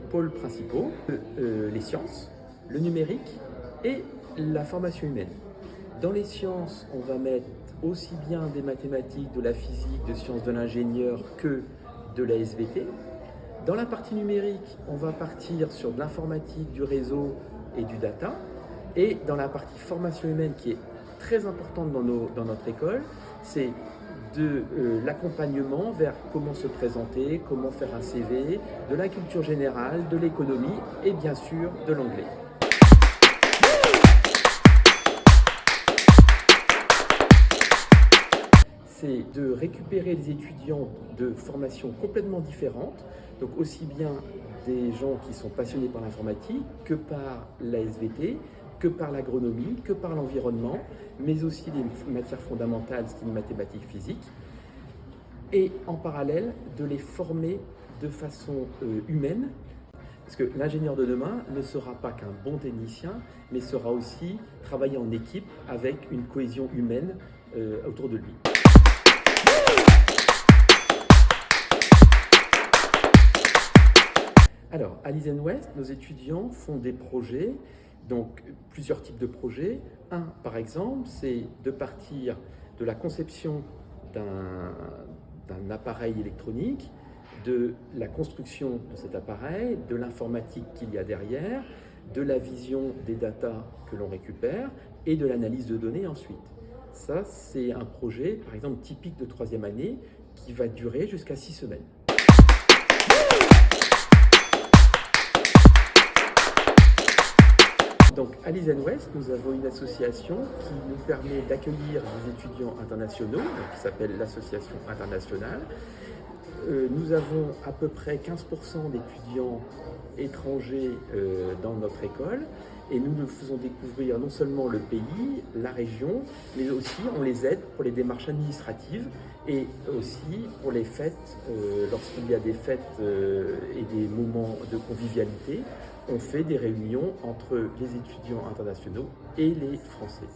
pôles principaux, les sciences, le numérique et la formation humaine. Dans les sciences, on va mettre aussi bien des mathématiques, de la physique, de sciences de l'ingénieur que de la SVT. Dans la partie numérique, on va partir sur de l'informatique, du réseau et du data. Et dans la partie formation humaine qui est très importante dans notre école, c'est de l'accompagnement vers comment se présenter, comment faire un CV, de la culture générale, de l'économie et bien sûr de l'anglais. C'est de récupérer des étudiants de formations complètement différentes, donc aussi bien des gens qui sont passionnés par l'informatique que par la SVT, que par l'agronomie, que par l'environnement, mais aussi les matières fondamentales, style mathématiques, physique, et en parallèle de les former de façon humaine, parce que l'ingénieur de demain ne sera pas qu'un bon technicien, mais sera aussi travailler en équipe avec une cohésion humaine autour de lui. Alors, à l'ISEN Ouest, nos étudiants font des projets, donc plusieurs types de projets. Un, par exemple, c'est de partir de la conception d'un appareil électronique, de la construction de cet appareil, de l'informatique qu'il y a derrière, de la vision des datas que l'on récupère et de l'analyse de données ensuite. Ça, c'est un projet, par exemple, typique de 3e année qui va durer jusqu'à 6 semaines. Donc, à l'ISEN Ouest, nous avons une association qui nous permet d'accueillir des étudiants internationaux, qui s'appelle l'Association internationale. Nous avons à peu près 15% d'étudiants étrangers dans notre école et nous nous faisons découvrir non seulement le pays, la région, mais aussi on les aide pour les démarches administratives et aussi pour les fêtes, lorsqu'il y a des fêtes et des moments de convivialité, on fait des réunions entre les étudiants internationaux et les Français.